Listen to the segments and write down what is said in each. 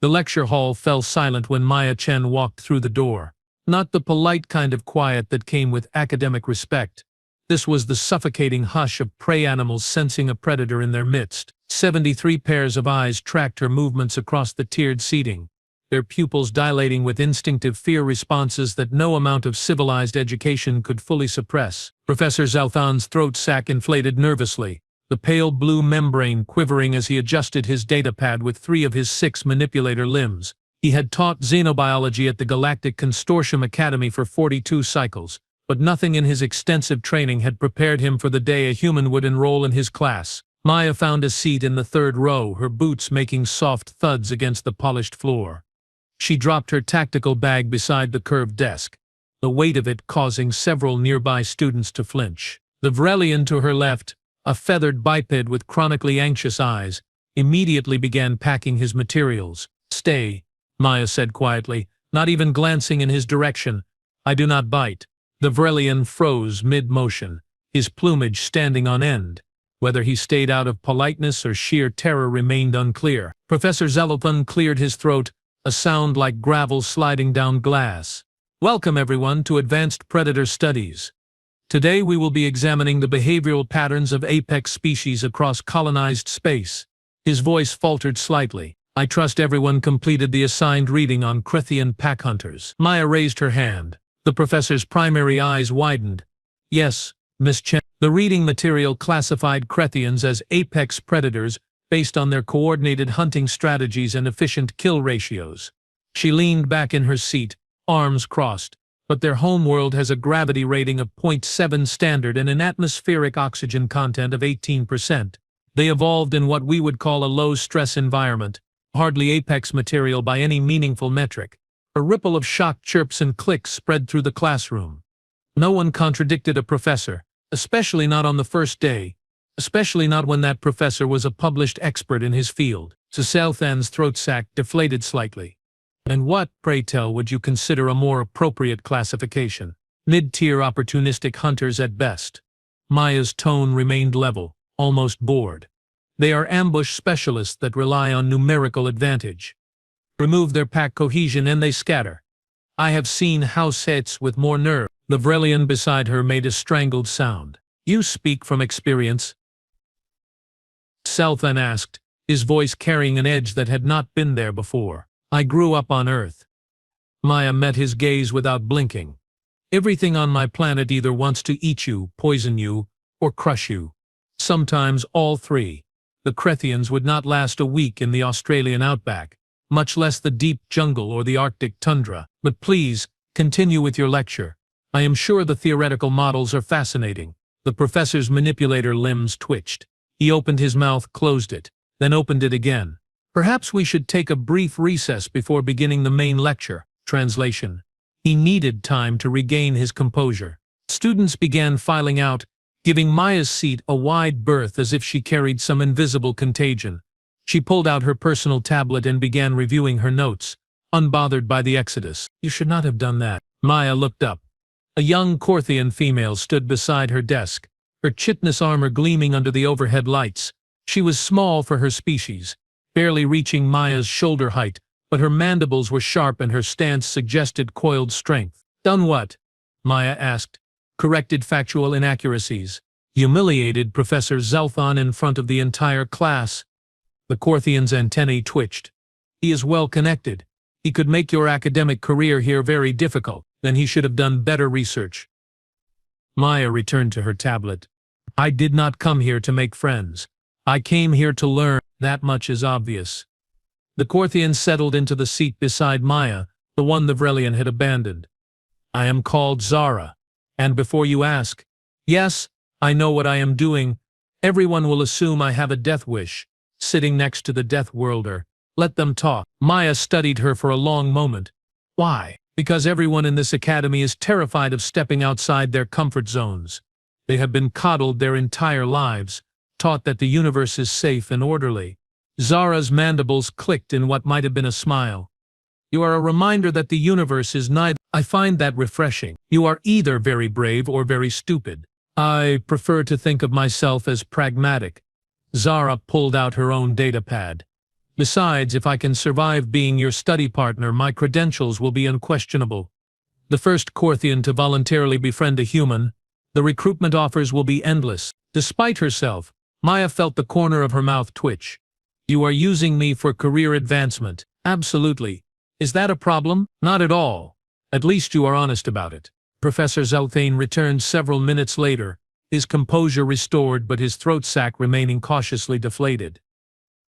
The lecture hall fell silent when Maya Chen walked through the door. Not the polite kind of quiet that came with academic respect. This was the suffocating hush of prey animals sensing a predator in their midst. 73 pairs of eyes tracked her movements across the tiered seating, their pupils dilating with instinctive fear responses that no amount of civilized education could fully suppress. Professor Zalthan's throat sac inflated nervously, the pale blue membrane quivering as he adjusted his datapad with 3 of his 6 manipulator limbs. He had taught xenobiology at the Galactic Consortium Academy for 42 cycles, but nothing in his extensive training had prepared him for the day a human would enroll in his class. Maya found a seat in the 3rd row, her boots making soft thuds against the polished floor. She dropped her tactical bag beside the curved desk, the weight of it causing several nearby students to flinch. The Vrelian to her left, a feathered biped with chronically anxious eyes, immediately began packing his materials. "Stay," Maya said quietly, not even glancing in his direction. "I do not bite." The Vrelian froze mid-motion, his plumage standing on end. Whether he stayed out of politeness or sheer terror remained unclear. Professor Zalthan cleared his throat, a sound like gravel sliding down glass. "Welcome everyone to Advanced Predator Studies. Today we will be examining the behavioral patterns of apex species across colonized space." His voice faltered slightly. "I trust everyone completed the assigned reading on Krethian pack hunters." Maya raised her hand. The professor's primary eyes widened. "Yes, Miss Chen." The reading material classified Krethians as apex predators based on their coordinated hunting strategies and efficient kill ratios. She leaned back in her seat, arms crossed. "But their homeworld has a gravity rating of 0.7 standard and an atmospheric oxygen content of 18%. They evolved in what we would call a low-stress environment, hardly apex material by any meaningful metric." A ripple of shocked chirps and clicks spread through the classroom. No one contradicted a professor, especially not on the first day, especially not when that professor was a published expert in his field. Zalthan's throat sac deflated slightly. "And what, pray tell, would you consider a more appropriate classification?" "Mid-tier opportunistic hunters at best." Maya's tone remained level, almost bored. "They are ambush specialists that rely on numerical advantage. Remove their pack cohesion and they scatter. I have seen house heads with more nerve." The Vrelian beside her made a strangled sound. "You speak from experience?" Zalthan asked, his voice carrying an edge that had not been there before. "I grew up on Earth." Maya met his gaze without blinking. "Everything on my planet either wants to eat you, poison you, or crush you. Sometimes all 3. The Krethians would not last a week in the Australian outback, much less the deep jungle or the Arctic tundra. But please, continue with your lecture. I am sure the theoretical models are fascinating." The professor's manipulator limbs twitched. He opened his mouth, closed it, then opened it again. "Perhaps we should take a brief recess before beginning the main lecture." Translation. He needed time to regain his composure. Students began filing out, giving Maya's seat a wide berth as if she carried some invisible contagion. She pulled out her personal tablet and began reviewing her notes, unbothered by the exodus. "You should not have done that." Maya looked up. A young Korthian female stood beside her desk, her chitinous armor gleaming under the overhead lights. She was small for her species, barely reaching Maya's shoulder height, but her mandibles were sharp and her stance suggested coiled strength. "Done what?" Maya asked. "Corrected factual inaccuracies. Humiliated Professor Zalthan in front of the entire class." The Korthian's antennae twitched. "He is well connected. He could make your academic career here very difficult. Then he should have done better research." Maya returned to her tablet. "I did not come here to make friends. I came here to learn. That much is obvious." The Korthian settled into the seat beside Maya, the one the Vrelian had abandoned. "I am called Zara. And before you ask, yes, I know what I am doing. Everyone will assume I have a death wish, sitting next to the Deathworlder. Let them talk." Maya studied her for a long moment. "Why?" "Because everyone in this academy is terrified of stepping outside their comfort zones. They have been coddled their entire lives, taught that the universe is safe and orderly." Zara's mandibles clicked in what might have been a smile. "You are a reminder that the universe is neither. I find that refreshing. You are either very brave or very stupid." "I prefer to think of myself as pragmatic." Zara pulled out her own datapad. Besides, if I can survive being your study partner, my credentials will be unquestionable. The first Korthian to voluntarily befriend a human, the recruitment offers will be endless. Despite herself, Maya felt the corner of her mouth twitch. You are using me for career advancement. Absolutely. Is that a problem? Not at all. At least you are honest about it. Professor Zelthane returned several minutes later, his composure restored but his throat sac remaining cautiously deflated.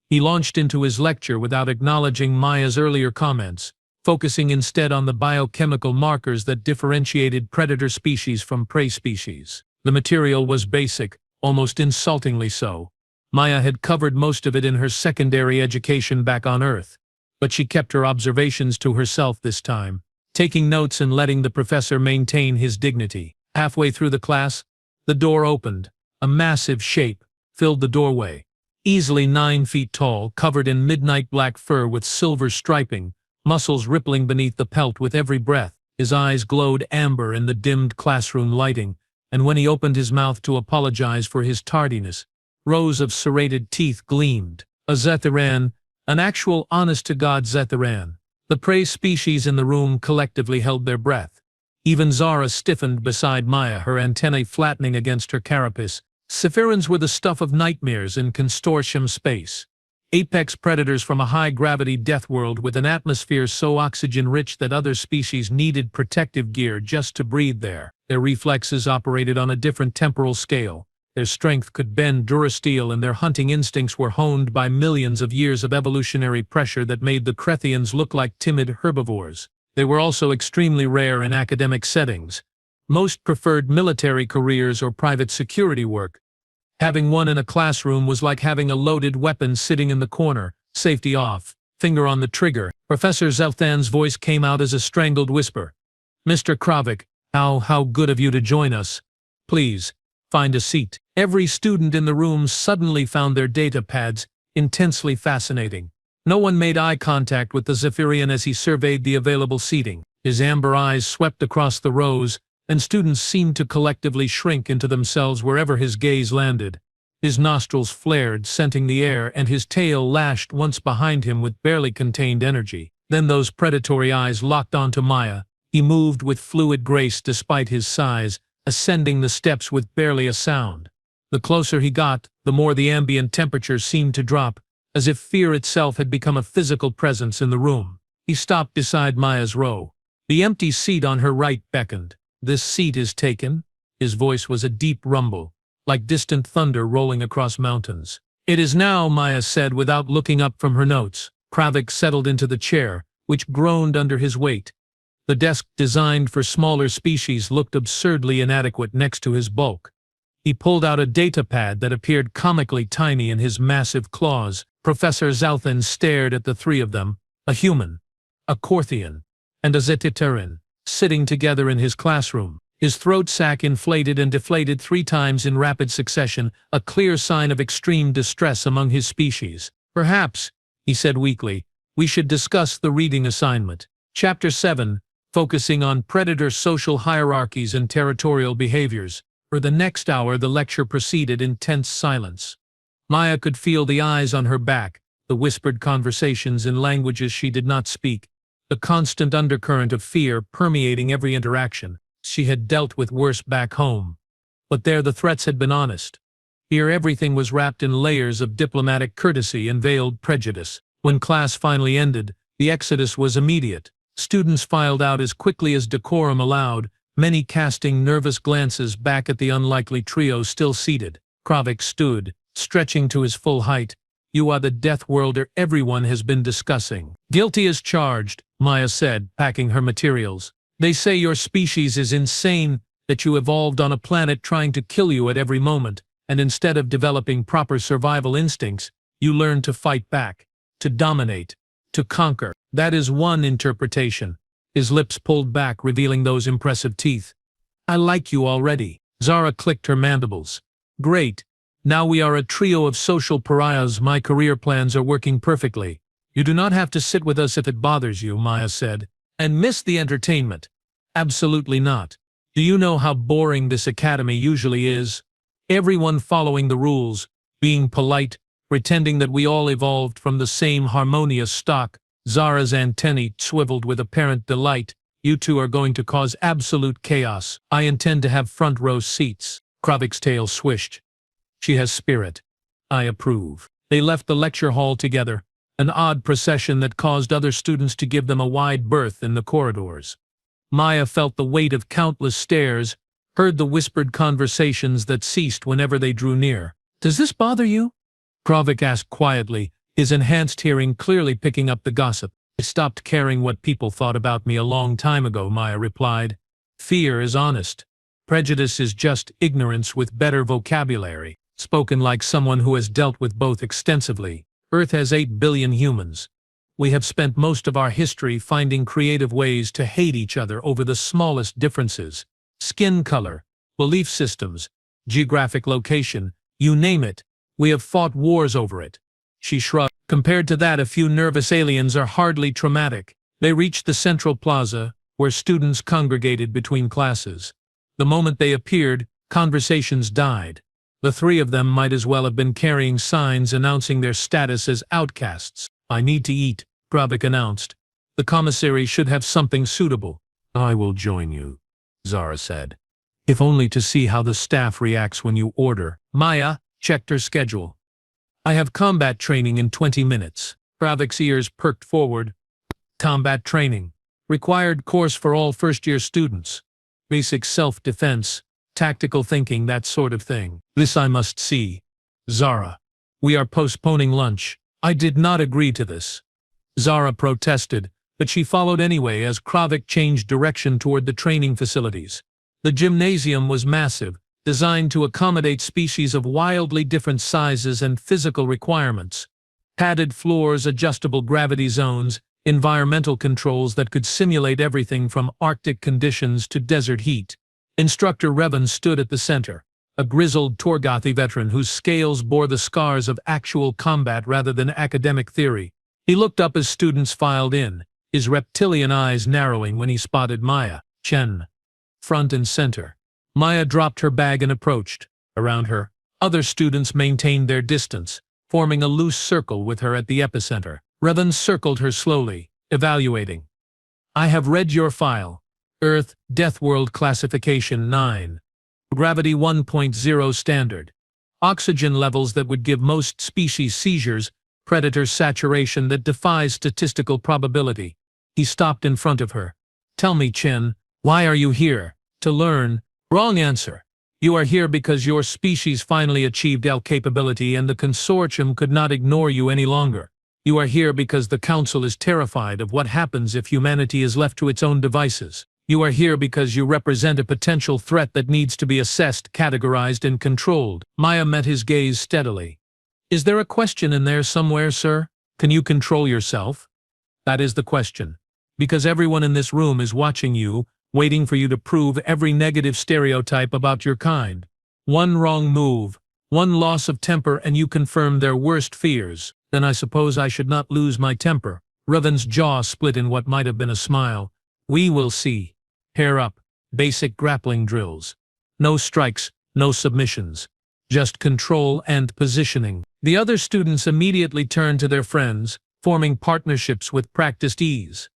He launched into his lecture without acknowledging Maya's earlier comments, focusing instead on the biochemical markers that differentiated predator species from prey species. The material was basic, almost insultingly so. Maya had covered most of it in her secondary education back on Earth, but she kept her observations to herself this time, taking notes and letting the professor maintain his dignity. Halfway through the class, the door opened. A massive shape filled the doorway. Easily 9 feet tall, covered in midnight black fur with silver striping, muscles rippling beneath the pelt with every breath. His eyes glowed amber in the dimmed classroom lighting, and when he opened his mouth to apologize for his tardiness, rows of serrated teeth gleamed. A Zethiran, an actual honest-to-God Zethiran. The prey species in the room collectively held their breath. Even Zara stiffened beside Maya, her antennae flattening against her carapace. Zephyrans were the stuff of nightmares in consortium space. Apex predators from a high-gravity Deathworld with an atmosphere so oxygen-rich that other species needed protective gear just to breathe there. Their reflexes operated on a different temporal scale. Their strength could bend durasteel, and their hunting instincts were honed by millions of years of evolutionary pressure that made the Krethians look like timid herbivores. They were also extremely rare in academic settings. Most preferred military careers or private security work. Having one in a classroom was like having a loaded weapon sitting in the corner, safety off, finger on the trigger. Professor Zelthan's voice came out as a strangled whisper. Mr. Kravik, how good of you to join us. Please, find a seat. Every student in the room suddenly found their data pads intensely fascinating. No one made eye contact with the Zephyrian as he surveyed the available seating. His amber eyes swept across the rows, and students seemed to collectively shrink into themselves wherever his gaze landed. His nostrils flared, scenting the air, and his tail lashed once behind him with barely contained energy. Then those predatory eyes locked onto Maya. He moved with fluid grace despite his size, ascending the steps with barely a sound. The closer he got, the more the ambient temperature seemed to drop, as if fear itself had become a physical presence in the room. He stopped beside Maya's row. The empty seat on her right beckoned. This seat is taken. His voice was a deep rumble, like distant thunder rolling across mountains. It is now, Maya said without looking up from her notes. Kravik settled into the chair, which groaned under his weight. The desk designed for smaller species looked absurdly inadequate next to his bulk. He pulled out a data pad that appeared comically tiny in his massive claws. Professor Zalthan stared at the three of them, a human, a Korthian, and a Zetiteran, sitting together in his classroom. His throat sac inflated and deflated 3 times in rapid succession, a clear sign of extreme distress among his species. Perhaps, he said weakly, we should discuss the reading assignment. Chapter 7, focusing on predator social hierarchies and territorial behaviors. For the next hour the lecture proceeded in tense silence. Maya could feel the eyes on her back, the whispered conversations in languages she did not speak, the constant undercurrent of fear permeating every interaction. She had dealt with worse back home. But there the threats had been honest. Here everything was wrapped in layers of diplomatic courtesy and veiled prejudice. When class finally ended, the exodus was immediate. Students filed out as quickly as decorum allowed, many casting nervous glances back at the unlikely trio still seated. Kravik stood, stretching to his full height. You are the Deathworlder everyone has been discussing. Guilty as charged, Maya said, packing her materials. They say your species is insane, that you evolved on a planet trying to kill you at every moment, and instead of developing proper survival instincts, you learn to fight back, to dominate, to conquer. That is one interpretation. His lips pulled back, revealing those impressive teeth. I like you already. Zara clicked her mandibles. Great. Now we are a trio of social pariahs. My career plans are working perfectly. You do not have to sit with us if it bothers you, Maya said. And miss the entertainment. Absolutely not. Do you know how boring this academy usually is? Everyone following the rules, being polite, pretending that we all evolved from the same harmonious stock. Zara's antennae swiveled with apparent delight. You two are going to cause absolute chaos. I intend to have front row seats. Kravik's tail swished. She has spirit. I approve. They left the lecture hall together, an odd procession that caused other students to give them a wide berth in the corridors. Maya felt the weight of countless stares, heard the whispered conversations that ceased whenever they drew near. Does this bother you? Kravik asked quietly, his enhanced hearing clearly picking up the gossip. I stopped caring what people thought about me a long time ago, Maya replied. Fear is honest. Prejudice is just ignorance with better vocabulary, spoken like someone who has dealt with both extensively. Earth has 8 billion humans. We have spent most of our history finding creative ways to hate each other over the smallest differences. Skin color, belief systems, geographic location, you name it. We have fought wars over it. She shrugged. Compared to that, a few nervous aliens are hardly traumatic. They reached the central plaza, where students congregated between classes. The moment they appeared, conversations died. The three of them might as well have been carrying signs announcing their status as outcasts. I need to eat, Kravik announced. The commissary should have something suitable. I will join you, Zara said. If only to see how the staff reacts when you order. Maya checked her schedule. I have combat training in 20 minutes. Kravik's ears perked forward. Combat training. Required course for all first-year students. Basic self-defense, tactical thinking, that sort of thing. This I must see. Zara. We are postponing lunch. I did not agree to this. Zara protested, but she followed anyway as Kravik changed direction toward the training facilities. The gymnasium was massive, designed to accommodate species of wildly different sizes and physical requirements. Padded floors, adjustable gravity zones, environmental controls that could simulate everything from Arctic conditions to desert heat. Instructor Revan stood at the center, a grizzled Torgathi veteran whose scales bore the scars of actual combat rather than academic theory. He looked up as students filed in, his reptilian eyes narrowing when he spotted Maya Chen, front and center. Maya dropped her bag and approached. Around her, other students maintained their distance, forming a loose circle with her at the epicenter. Revan circled her slowly, evaluating. I have read your file. Earth, Deathworld Classification 9. Gravity 1.0 standard. Oxygen levels that would give most species seizures, predator saturation that defies statistical probability. He stopped in front of her. Tell me, Chen, why are you here? To learn. Wrong answer. You are here because your species finally achieved L capability and the consortium could not ignore you any longer. You are here because the Council is terrified of what happens if humanity is left to its own devices. You are here because you represent a potential threat that needs to be assessed, categorized, and controlled. Maya met his gaze steadily. Is there a question in there somewhere, sir? Can you control yourself? That is the question. Because everyone in this room is watching you, waiting for you to prove every negative stereotype about your kind. One wrong move, one loss of temper, and you confirm their worst fears. Then I suppose I should not lose my temper. Revan's jaw split in what might have been a smile. We will see. Pair up. Basic grappling drills. No strikes, no submissions. Just control and positioning. The other students immediately turned to their friends, forming partnerships with practiced ease.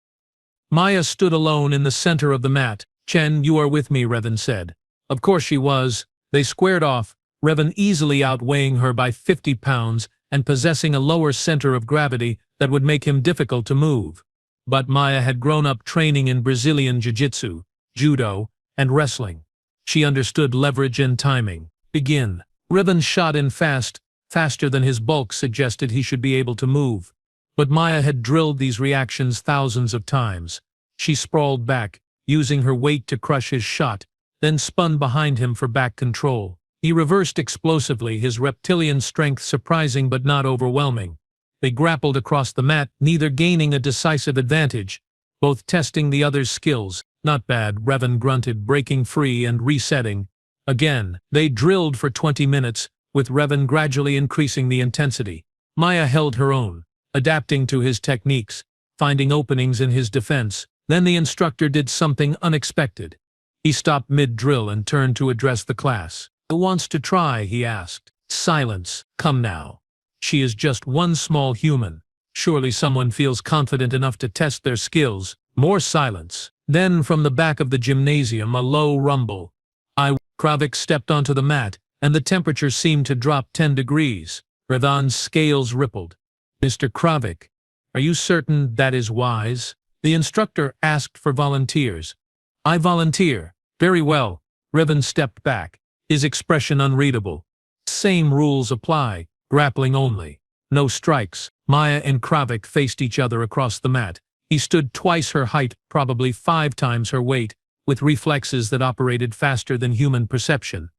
Maya stood alone in the center of the mat. Chen, you are with me, Revan said. Of course she was. They squared off, Revan easily outweighing her by 50 pounds and possessing a lower center of gravity that would make him difficult to move. But Maya had grown up training in Brazilian jiu-jitsu, judo, and wrestling. She understood leverage and timing. Begin. Revan shot in fast, faster than his bulk suggested he should be able to move. But Maya had drilled these reactions thousands of times. She sprawled back, using her weight to crush his shot, then spun behind him for back control. He reversed explosively, his reptilian strength surprising but not overwhelming. They grappled across the mat, neither gaining a decisive advantage, both testing the other's skills. Not bad, Revan grunted, breaking free and resetting. Again, they drilled for 20 minutes, with Revan gradually increasing the intensity. Maya held her own, adapting to his techniques, finding openings in his defense. Then the instructor did something unexpected. He stopped mid-drill and turned to address the class. Who wants to try? He asked. Silence. Come now. She is just one small human. Surely someone feels confident enough to test their skills. More silence. Then from the back of the gymnasium a low rumble. Kravik stepped onto the mat, and the temperature seemed to drop 10 degrees. Revan's scales rippled. Mr. Kravik, are you certain that is wise? The instructor asked for volunteers. I volunteer. Very well. Revan stepped back, his expression unreadable. Same rules apply. Grappling only. No strikes. Maya and Kravik faced each other across the mat. He stood twice her height, probably 5 times her weight, with reflexes that operated faster than human perception.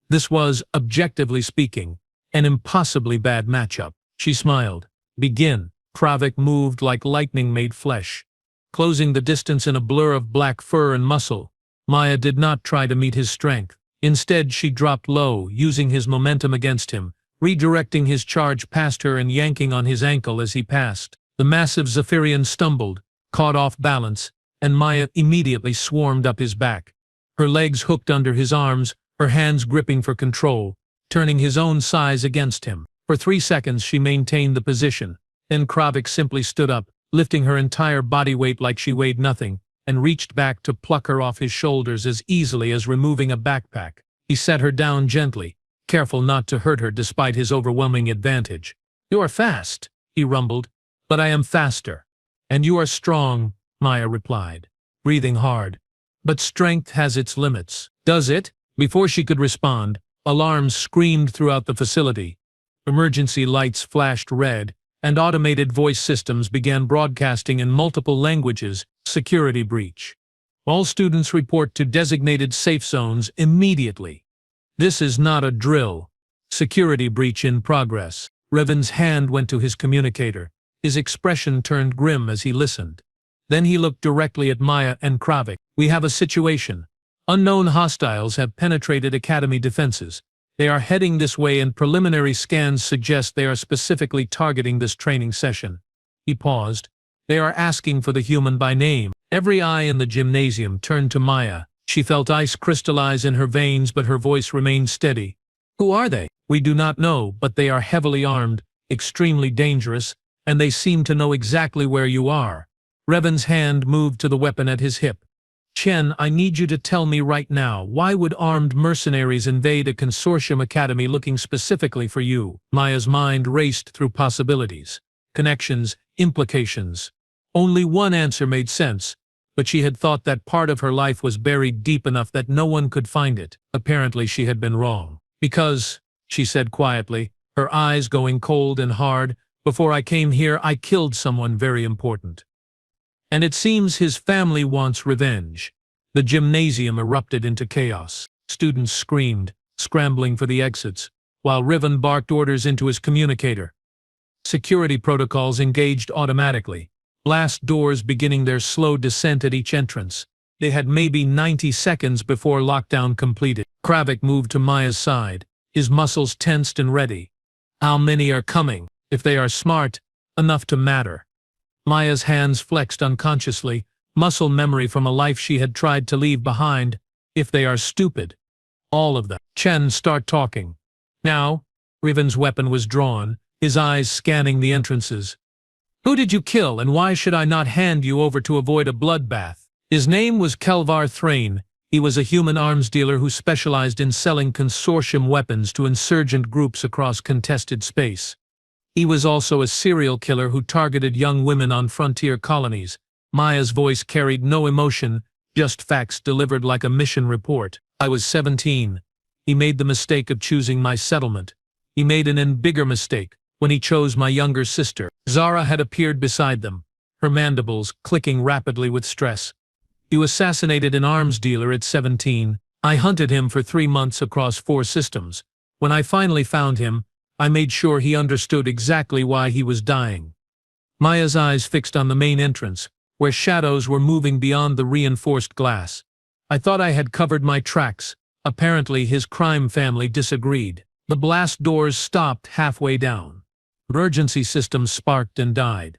This was, objectively speaking, an impossibly bad matchup. She smiled. Begin. Kravik moved like lightning made flesh, closing the distance in a blur of black fur and muscle. Maya did not try to meet his strength. Instead, she dropped low, using his momentum against him, redirecting his charge past her and yanking on his ankle as he passed. The massive Zephyrian stumbled, caught off balance, and Maya immediately swarmed up his back. Her legs hooked under his arms, her hands gripping for control, turning his own size against him. For 3 seconds she maintained the position. Then Kravik simply stood up, lifting her entire body weight like she weighed nothing, and reached back to pluck her off his shoulders as easily as removing a backpack. He set her down gently, careful not to hurt her despite his overwhelming advantage. You are fast, he rumbled, but I am faster. And you are strong, Maya replied, breathing hard. But strength has its limits. Does it? Before she could respond, alarms screamed throughout the facility. Emergency lights flashed red, and automated voice systems began broadcasting in multiple languages. Security breach. All students report to designated safe zones immediately. This is not a drill. Security breach in progress. Revan's hand went to his communicator. His expression turned grim as he listened. Then he looked directly at Maya and Kravik. We have a situation. Unknown hostiles have penetrated Academy defenses. They are heading this way and preliminary scans suggest they are specifically targeting this training session. He paused. They are asking for the human by name. Every eye in the gymnasium turned to Maya. She felt ice crystallize in her veins, but her voice remained steady. Who are they? We do not know, but they are heavily armed, extremely dangerous, and they seem to know exactly where you are. Revan's hand moved to the weapon at his hip. Chen, I need you to tell me right now, why would armed mercenaries invade a consortium academy looking specifically for you? Maya's mind raced through possibilities, connections, implications. Only one answer made sense, but she had thought that part of her life was buried deep enough that no one could find it. Apparently she had been wrong. Because, she said quietly, her eyes going cold and hard, before I came here I killed someone very important. And it seems his family wants revenge. The gymnasium erupted into chaos. Students screamed, scrambling for the exits, while Revan barked orders into his communicator. Security protocols engaged automatically, blast doors beginning their slow descent at each entrance. They had maybe 90 seconds before lockdown completed. Kravik moved to Maya's side, his muscles tensed and ready. How many are coming? If they are smart, enough to matter. Maya's hands flexed unconsciously, muscle memory from a life she had tried to leave behind. If they are stupid. All of them. Chen, start talking. Now, Revan's weapon was drawn, his eyes scanning the entrances. Who did you kill, and why should I not hand you over to avoid a bloodbath? His name was Kelvar Thrain. He was a human arms dealer who specialized in selling consortium weapons to insurgent groups across contested space. He was also a serial killer who targeted young women on frontier colonies. Maya's voice carried no emotion, just facts delivered like a mission report. I was 17. He made the mistake of choosing my settlement. He made an even bigger mistake when he chose my younger sister. Zara had appeared beside them, her mandibles clicking rapidly with stress. You assassinated an arms dealer at 17. I hunted him for 3 months across 4 systems. When I finally found him, I made sure he understood exactly why he was dying. Maya's eyes fixed on the main entrance, where shadows were moving beyond the reinforced glass. I thought I had covered my tracks. Apparently his crime family disagreed. The blast doors stopped halfway down. Emergency systems sparked and died.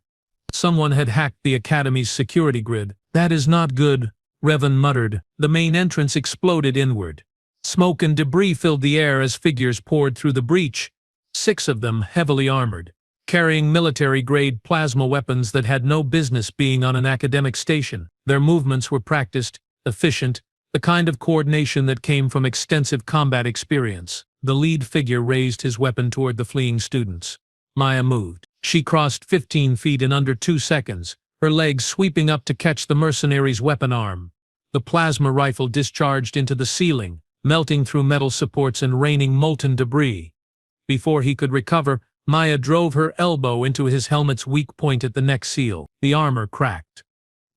Someone had hacked the Academy's security grid. That is not good, Revan muttered. The main entrance exploded inward. Smoke and debris filled the air as figures poured through the breach. 6 of them heavily armored, carrying military-grade plasma weapons that had no business being on an academic station. Their movements were practiced, efficient, the kind of coordination that came from extensive combat experience. The lead figure raised his weapon toward the fleeing students. Maya moved. She crossed 15 feet in under 2 seconds, her legs sweeping up to catch the mercenary's weapon arm. The plasma rifle discharged into the ceiling, melting through metal supports and raining molten debris. Before he could recover, Maya drove her elbow into his helmet's weak point at the neck seal. The armor cracked.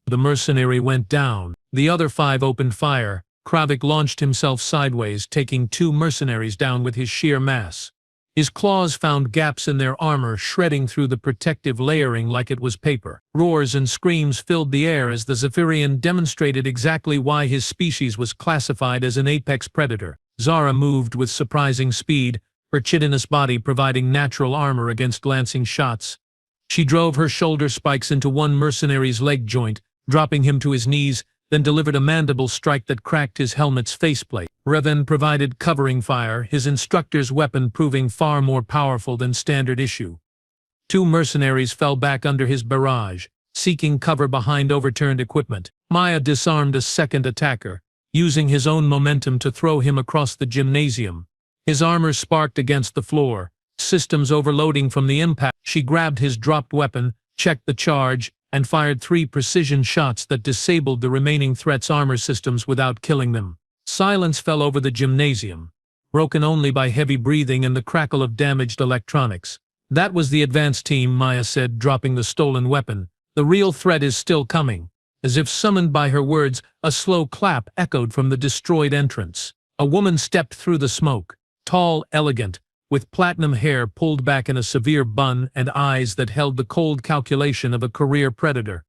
The mercenary went down. The other 5 opened fire. Kravik launched himself sideways, taking 2 mercenaries down with his sheer mass. His claws found gaps in their armor, shredding through the protective layering like it was paper. Roars and screams filled the air as the Zephyrian demonstrated exactly why his species was classified as an apex predator. Zara moved with surprising speed, her chitinous body providing natural armor against glancing shots. She drove her shoulder spikes into one mercenary's leg joint, dropping him to his knees, then delivered a mandible strike that cracked his helmet's faceplate. Revan provided covering fire, his instructor's weapon proving far more powerful than standard issue. 2 mercenaries fell back under his barrage, seeking cover behind overturned equipment. Maya disarmed a second attacker, using his own momentum to throw him across the gymnasium. His armor sparked against the floor, systems overloading from the impact. She grabbed his dropped weapon, checked the charge, and fired 3 precision shots that disabled the remaining threat's armor systems without killing them. Silence fell over the gymnasium, broken only by heavy breathing and the crackle of damaged electronics. "That was the advance team," Maya said, dropping the stolen weapon. "The real threat is still coming." As if summoned by her words, a slow clap echoed from the destroyed entrance. A woman stepped through the smoke, tall, elegant, with platinum hair pulled back in a severe bun and eyes that held the cold calculation of a career predator.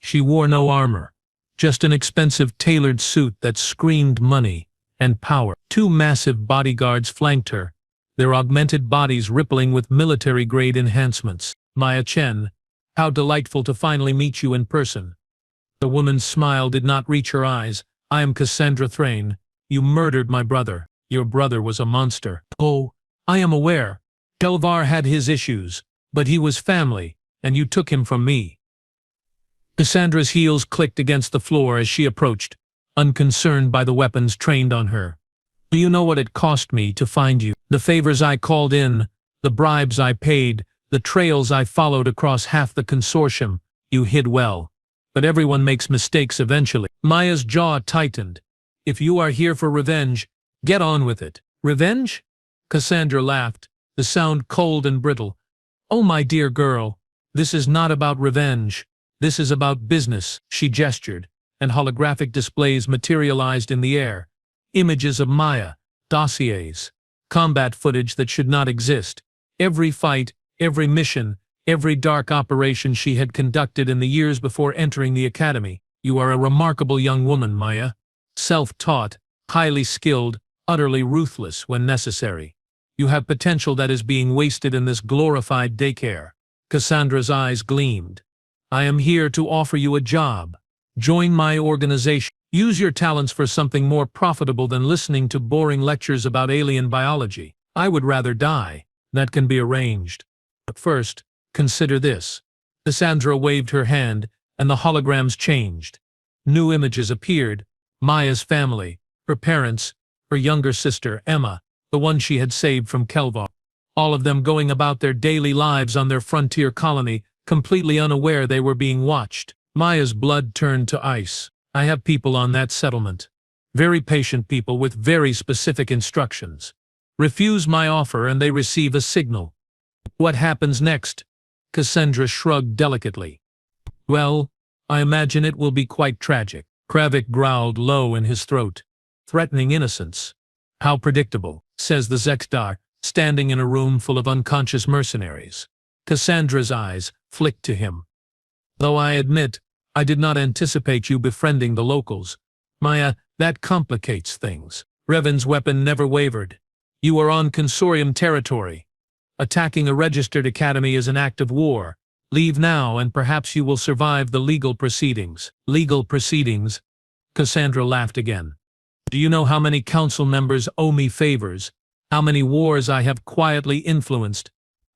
She wore no armor, just an expensive tailored suit that screamed money and power. 2 massive bodyguards flanked her, their augmented bodies rippling with military-grade enhancements. "Maya Chen, how delightful to finally meet you in person." The woman's smile did not reach her eyes. "I am Cassandra Thrain. You murdered my brother. Your brother was a monster." "Oh, I am aware. Kelvar had his issues, but he was family, and you took him from me." Cassandra's heels clicked against the floor as she approached, unconcerned by the weapons trained on her. "Do you know what it cost me to find you? The favors I called in, the bribes I paid, the trails I followed across half the consortium, you hid well. But everyone makes mistakes eventually." Maya's jaw tightened. "If you are here for revenge, get on with it." "Revenge?" Cassandra laughed, the sound cold and brittle. "Oh, my dear girl, this is not about revenge. This is about business." She gestured, and holographic displays materialized in the air. Images of Maya, dossiers, combat footage that should not exist. Every fight, every mission, every dark operation she had conducted in the years before entering the academy. "You are a remarkable young woman, Maya. Self-taught, highly skilled, utterly ruthless when necessary. You have potential that is being wasted in this glorified daycare." Cassandra's eyes gleamed. "I am here to offer you a job. Join my organization. Use your talents for something more profitable than listening to boring lectures about alien biology. I would rather die. That can be arranged. But first, consider this." Cassandra waved her hand, and the holograms changed. New images appeared. Maya's family, her parents, her younger sister, Emma, the one she had saved from Kelvar. All of them going about their daily lives on their frontier colony, completely unaware they were being watched. Maya's blood turned to ice. "I have people on that settlement. Very patient people with very specific instructions. Refuse my offer and they receive a signal." "What happens next?" Cassandra shrugged delicately. "Well, I imagine it will be quite tragic." Kravik growled low in his throat. "Threatening innocence. How predictable," says the Zexdar, standing in a room full of unconscious mercenaries. Cassandra's eyes flicked to him. "Though I admit, I did not anticipate you befriending the locals. Maya, that complicates things." Revan's weapon never wavered. "You are on Consorium territory. Attacking a registered academy is an act of war. Leave now and perhaps you will survive the legal proceedings." "Legal proceedings?" Cassandra laughed again. "Do you know how many council members owe me favors? How many wars I have quietly influenced.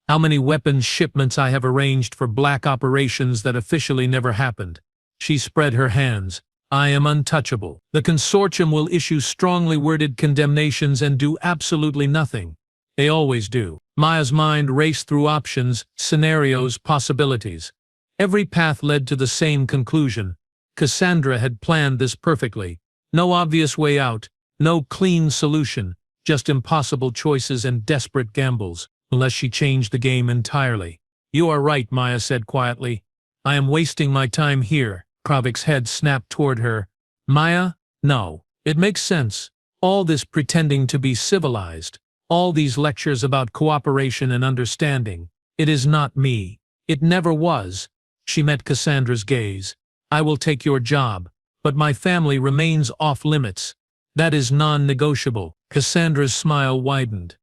How many weapons shipments I have arranged for black operations that officially never happened. She spread her hands. I am untouchable. The consortium will issue strongly worded condemnations and do absolutely nothing. They always do. Maya's mind raced through options, scenarios, possibilities. Every path led to the same conclusion. Cassandra had planned this perfectly. No obvious way out, no clean solution, just impossible choices and desperate gambles, unless she changed the game entirely. You are right, Maya said quietly. I am wasting my time here. Kravik's head snapped toward her. Maya? No. It makes sense. All this pretending to be civilized. All these lectures about cooperation and understanding. It is not me. It never was. She met Cassandra's gaze. I will take your job, but my family remains off limits. That is non-negotiable. Cassandra's smile widened.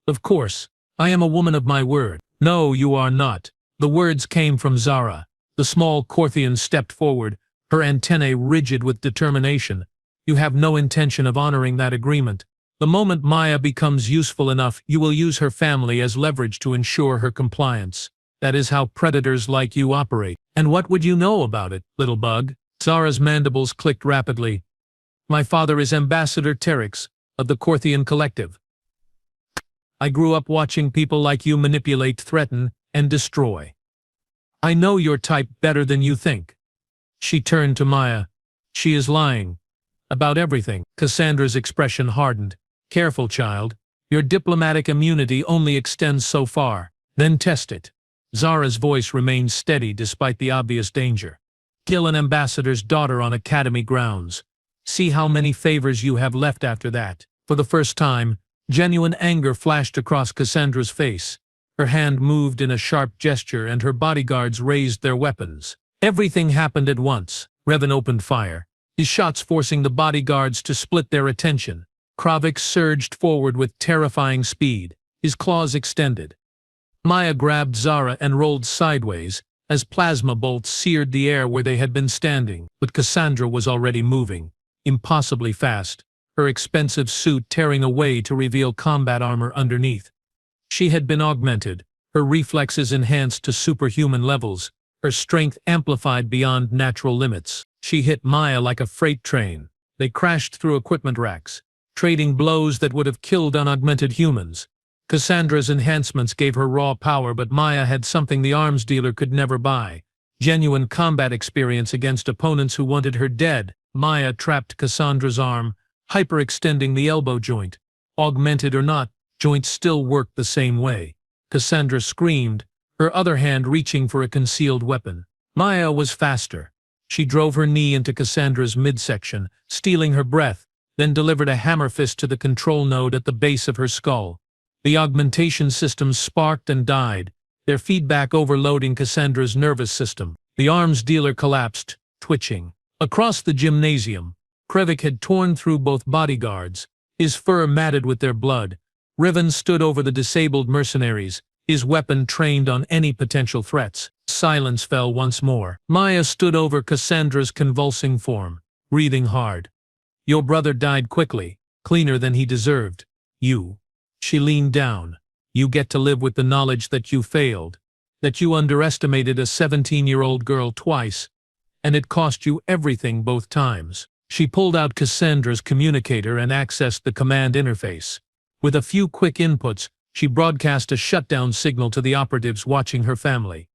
Of course, I am a woman of my word. No, you are not. The words came from Zara. The small Corthian stepped forward, her antennae rigid with determination. You have no intention of honoring that agreement. The moment Maya becomes useful enough, you will use her family as leverage to ensure her compliance. That is how predators like you operate. And what would you know about it, little bug? Zara's mandibles clicked rapidly. My father is Ambassador Teryx, of the Corthian Collective. I grew up watching people like you manipulate, threaten, and destroy. I know your type better than you think. She turned to Maya. She is lying. About everything. Cassandra's expression hardened. Careful, child. Your diplomatic immunity only extends so far. Then test it. Zara's voice remained steady despite the obvious danger. Kill an ambassador's daughter on academy grounds. See how many favors you have left after that. For the first time, genuine anger flashed across Cassandra's face. Her hand moved in a sharp gesture and her bodyguards raised their weapons. Everything happened at once. Revan opened fire, his shots forcing the bodyguards to split their attention. Kravik surged forward with terrifying speed, his claws extended. Maya grabbed Zara and rolled sideways, as plasma bolts seared the air where they had been standing. But Cassandra was already moving, impossibly fast, her expensive suit tearing away to reveal combat armor underneath. She had been augmented, her reflexes enhanced to superhuman levels, her strength amplified beyond natural limits. She hit Maya like a freight train. They crashed through equipment racks, trading blows that would have killed unaugmented humans. Cassandra's enhancements gave her raw power, but Maya had something the arms dealer could never buy. Genuine combat experience against opponents who wanted her dead. Maya trapped Cassandra's arm, hyperextending the elbow joint. Augmented or not, joints still worked the same way. Cassandra screamed, her other hand reaching for a concealed weapon. Maya was faster. She drove her knee into Cassandra's midsection, stealing her breath, then delivered a hammer fist to the control node at the base of her skull. The augmentation systems sparked and died, their feedback overloading Cassandra's nervous system. The arms dealer collapsed, twitching. Across the gymnasium, Kravik had torn through both bodyguards, his fur matted with their blood. Revan stood over the disabled mercenaries, his weapon trained on any potential threats. Silence fell once more. Maya stood over Cassandra's convulsing form, breathing hard. Your brother died quickly, cleaner than he deserved. You. She leaned down. You get to live with the knowledge that you failed, that you underestimated a 17-year-old girl twice, and it cost you everything both times. She pulled out Cassandra's communicator and accessed the command interface. With a few quick inputs, she broadcast a shutdown signal to the operatives watching her family.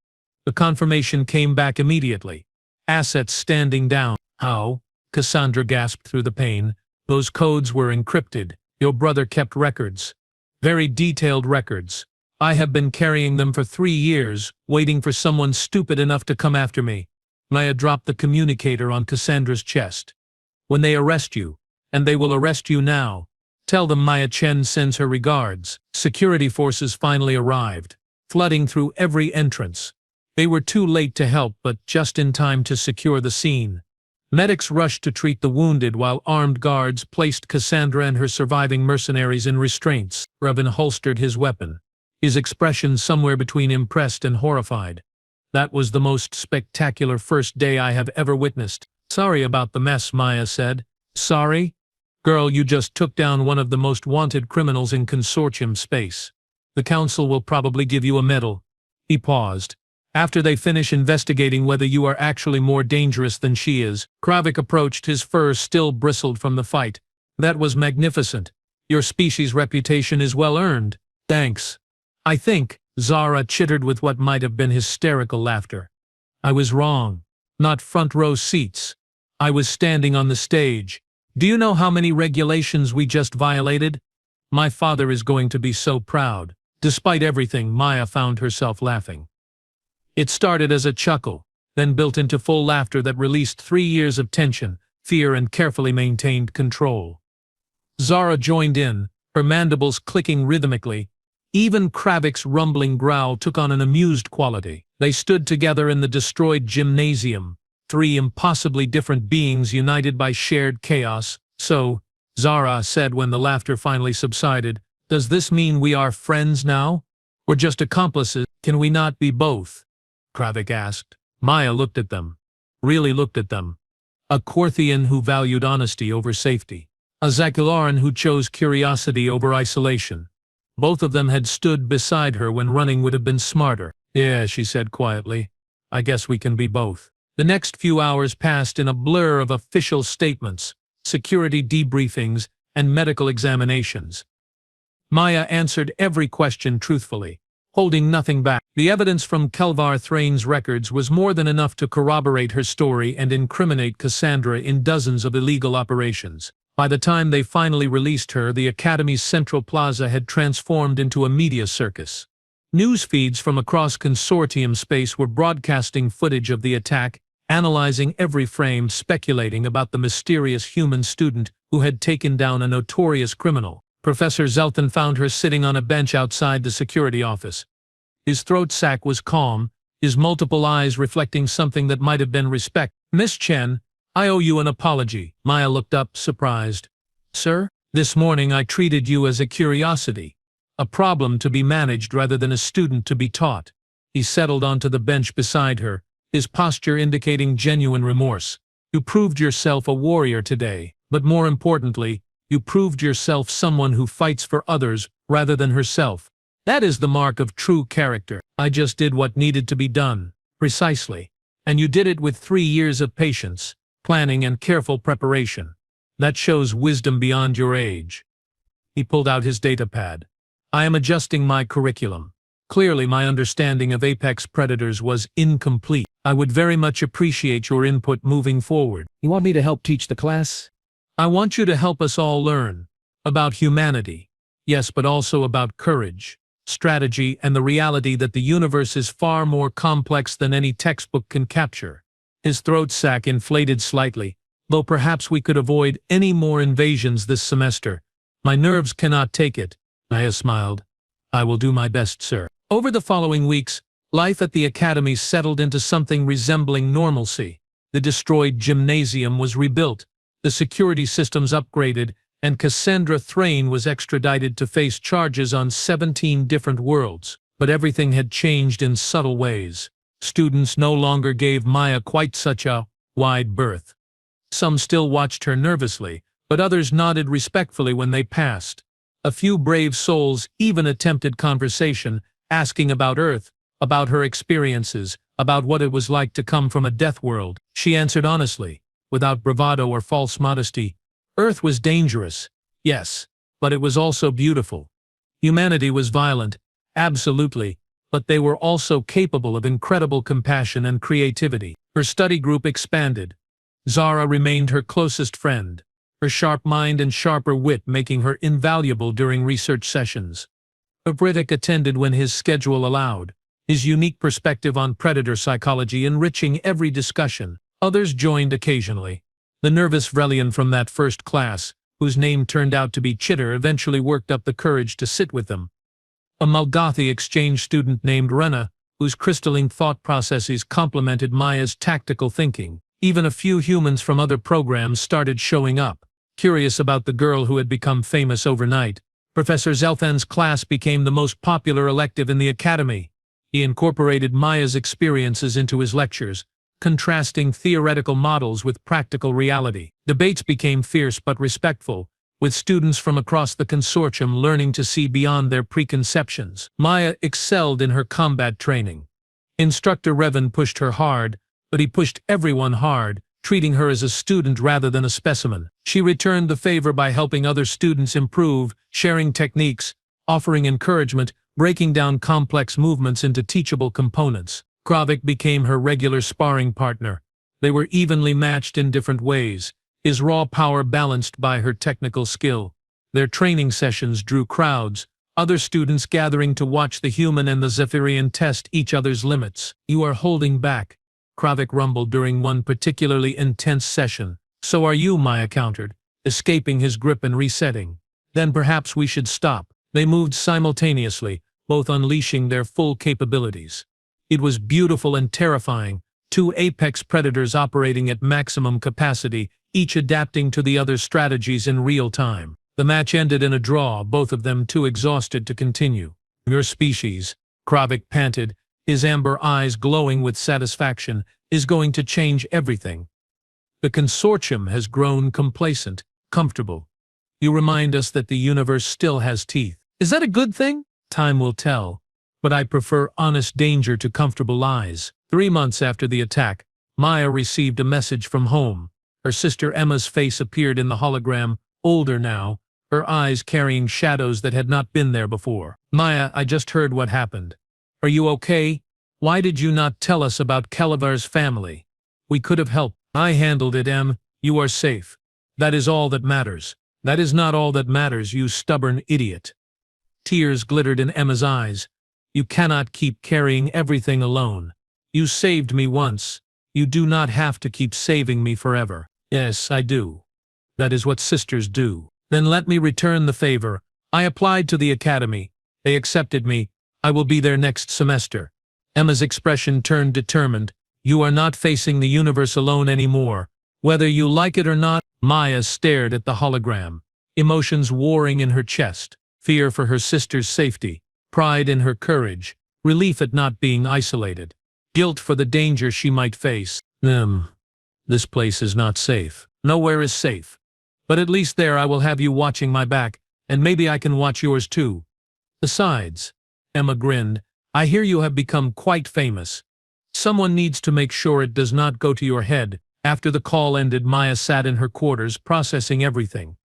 The confirmation came back immediately. Assets standing down. How? Cassandra gasped through the pain. Those codes were encrypted. Your brother kept records. Very detailed records. I have been carrying them for 3 years, waiting for someone stupid enough to come after me. Maya dropped the communicator on Cassandra's chest. When they arrest you, and they will arrest you now, tell them Maya Chen sends her regards. Security forces finally arrived, flooding through every entrance. They were too late to help, but just in time to secure the scene. Medics rushed to treat the wounded while armed guards placed Cassandra and her surviving mercenaries in restraints. Revan holstered his weapon, his expression somewhere between impressed and horrified. That was the most spectacular first day I have ever witnessed. Sorry about the mess, Maya said. Sorry? Girl, you just took down one of the most wanted criminals in consortium space. The council will probably give you a medal." He paused. "After they finish investigating whether you are actually more dangerous than she is." Kravik approached, his fur still bristled from the fight. "That was magnificent. Your species' reputation is well earned." "Thanks. I think," Zara chittered with what might have been hysterical laughter. "I was wrong. Not front row seats. I was standing on the stage. Do you know how many regulations we just violated? My father is going to be so proud." Despite everything, Maya found herself laughing. It started as a chuckle, then built into full laughter that released 3 years of tension, fear, and carefully maintained control. Zara joined in, her mandibles clicking rhythmically. Even Kravik's rumbling growl took on an amused quality. They stood together in the destroyed gymnasium, 3 impossibly different beings united by shared chaos. "So," Zara said when the laughter finally subsided, "does this mean we are friends now? Or just accomplices? Can we not be both?" Kravik asked. Maya looked at them. Really looked at them. A Quarthian who valued honesty over safety. A Zakularan who chose curiosity over isolation. Both of them had stood beside her when running would have been smarter. "Yeah," she said quietly. "I guess we can be both." The next few hours passed in a blur of official statements, security debriefings, and medical examinations. Maya answered every question truthfully, holding nothing back. The evidence from Kelvar Thrane's records was more than enough to corroborate her story and incriminate Cassandra in dozens of illegal operations. By the time they finally released her, the Academy's central plaza had transformed into a media circus. News feeds from across consortium space were broadcasting footage of the attack, analyzing every frame, speculating about the mysterious human student who had taken down a notorious criminal. Professor Zelton found her sitting on a bench outside the security office. His throat sac was calm, his multiple eyes reflecting something that might have been respect. "Miss Chen, I owe you an apology." Maya looked up, surprised. "Sir? This morning I treated you as a curiosity, a problem to be managed rather than a student to be taught." He settled onto the bench beside her, his posture indicating genuine remorse. "You proved yourself a warrior today, but more importantly, you proved yourself someone who fights for others rather than herself. That is the mark of true character." "I just did what needed to be done." "Precisely. And you did it with 3 years of patience, planning, and careful preparation. That shows wisdom beyond your age." He pulled out his datapad. "I am adjusting my curriculum. Clearly my understanding of apex predators was incomplete. I would very much appreciate your input moving forward." You want me to help teach the class? "I want you to help us all learn about humanity, yes, but also about courage, strategy, and the reality that the universe is far more complex than any textbook can capture." His throat sac inflated slightly. "Though perhaps we could avoid any more invasions this semester. My nerves cannot take it." Maya smiled. "I will do my best, sir." Over the following weeks, life at the Academy settled into something resembling normalcy. The destroyed gymnasium was rebuilt, the security systems upgraded, and Cassandra Thrane was extradited to face charges on 17 different worlds. But everything had changed in subtle ways. Students no longer gave Maya quite such a wide berth. Some still watched her nervously, but others nodded respectfully when they passed. A few brave souls even attempted conversation, asking about Earth, about her experiences, about what it was like to come from a Deathworld. She answered honestly, without bravado or false modesty. Earth was dangerous, yes, but it was also beautiful. Humanity was violent, absolutely, but they were also capable of incredible compassion and creativity. Her study group expanded. Zara remained her closest friend, her sharp mind and sharper wit making her invaluable during research sessions. Britic attended when his schedule allowed, his unique perspective on predator psychology enriching every discussion. Others joined occasionally. The nervous Vrelian from that first class, whose name turned out to be Chitter, eventually worked up the courage to sit with them. A Malgathi exchange student named Rena, whose crystalline thought processes complemented Maya's tactical thinking. Even a few humans from other programs started showing up, curious about the girl who had become famous overnight. Professor Zelthan's class became the most popular elective in the academy. He incorporated Maya's experiences into his lectures, contrasting theoretical models with practical reality. Debates became fierce but respectful, with students from across the consortium learning to see beyond their preconceptions. Maya excelled in her combat training. Instructor Revan pushed her hard, but he pushed everyone hard, treating her as a student rather than a specimen. She returned the favor by helping other students improve, sharing techniques, offering encouragement, breaking down complex movements into teachable components. Kravik became her regular sparring partner. They were evenly matched in different ways, his raw power balanced by her technical skill. Their training sessions drew crowds, other students gathering to watch the human and the Zephyrian test each other's limits. "You are holding back," Kravik rumbled during one particularly intense session. "So are you," Maya countered, escaping his grip and resetting. "Then perhaps we should stop." They moved simultaneously, both unleashing their full capabilities. It was beautiful and terrifying, two apex predators operating at maximum capacity, each adapting to the other's strategies in real time. The match ended in a draw, both of them too exhausted to continue. "Your species," Kravik panted, his amber eyes glowing with satisfaction, "is going to change everything. The consortium has grown complacent, comfortable. You remind us that the universe still has teeth. Is that a good thing? Time will tell. But I prefer honest danger to comfortable lies." 3 months after the attack, Maya received a message from home. Her sister Emma's face appeared in the hologram, older now, her eyes carrying shadows that had not been there before. "Maya, I just heard what happened. Are you okay? Why did you not tell us about Kalavar's family? We could have helped." "I handled it, Em. You are safe. That is all that matters." "That is not all that matters, you stubborn idiot." Tears glittered in Emma's eyes. "You cannot keep carrying everything alone. You saved me once. You do not have to keep saving me forever." "Yes, I do. That is what sisters do." "Then let me return the favor. I applied to the academy. They accepted me. I will be there next semester." Emma's expression turned determined. "You are not facing the universe alone anymore. Whether you like it or not." Maya stared at the hologram, emotions warring in her chest. Fear for her sister's safety, pride in her courage, relief at not being isolated, guilt for the danger she might face. This place is not safe. Nowhere is safe. But at least there I will have you watching my back, and maybe I can watch yours too. Besides," Emma grinned, "I hear you have become quite famous. Someone needs to make sure it does not go to your head." After the call ended, Maya sat in her quarters, processing everything.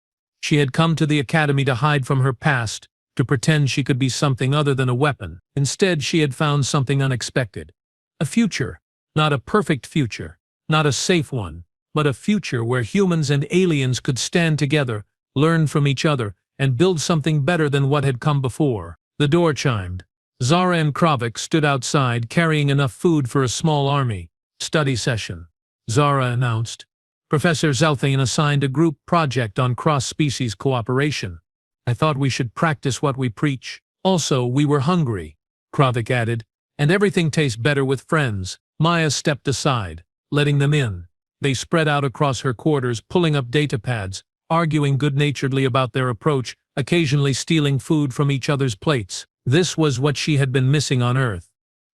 She had come to the academy to hide from her past, to pretend she could be something other than a weapon. Instead, she had found something unexpected. A future. Not a perfect future. Not a safe one. But a future where humans and aliens could stand together, learn from each other, and build something better than what had come before. The door chimed. Zara and Kravik stood outside, carrying enough food for a small army. "Study session," Zara announced. "Professor Zelthian assigned a group project on cross-species cooperation. I thought we should practice what we preach. Also, we were hungry," Kravik added, "and everything tastes better with friends." Maya stepped aside, letting them in. They spread out across her quarters, pulling up datapads, arguing good-naturedly about their approach, occasionally stealing food from each other's plates. This was what she had been missing on Earth.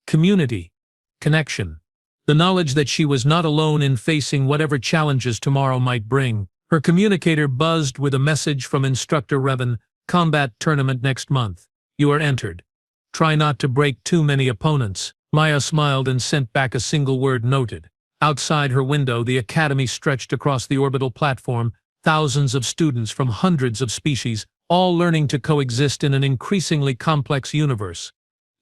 Community. Connection. The knowledge that she was not alone in facing whatever challenges tomorrow might bring. Her communicator buzzed with a message from Instructor Revan, "Combat tournament next month. You are entered. Try not to break too many opponents." Maya smiled and sent back a single word, "Noted." Outside her window, the academy stretched across the orbital platform, thousands of students from hundreds of species, all learning to coexist in an increasingly complex universe.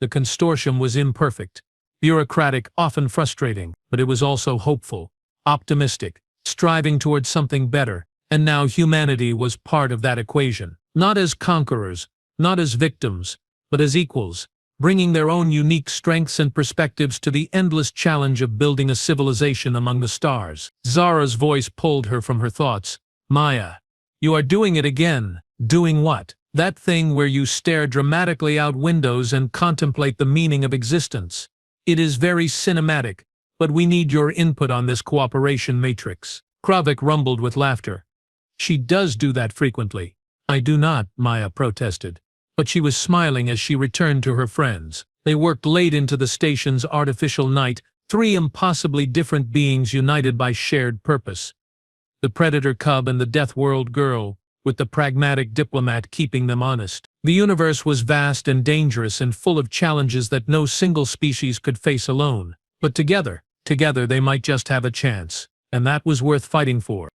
The consortium was imperfect, bureaucratic, often frustrating, but it was also hopeful, optimistic, striving towards something better, and now humanity was part of that equation. Not as conquerors, not as victims, but as equals, bringing their own unique strengths and perspectives to the endless challenge of building a civilization among the stars. Zara's voice pulled her from her thoughts. "Maya, you are doing it again." "Doing what?" "That thing where you stare dramatically out windows and contemplate the meaning of existence. It is very cinematic, but we need your input on this cooperation matrix." Kravik rumbled with laughter. "She does do that frequently." "I do not," Maya protested. But she was smiling as she returned to her friends. They worked late into the station's artificial night, three impossibly different beings united by shared purpose. The Predator cub and the Deathworld girl, with the pragmatic diplomat keeping them honest. The universe was vast and dangerous and full of challenges that no single species could face alone. But together they might just have a chance. And that was worth fighting for.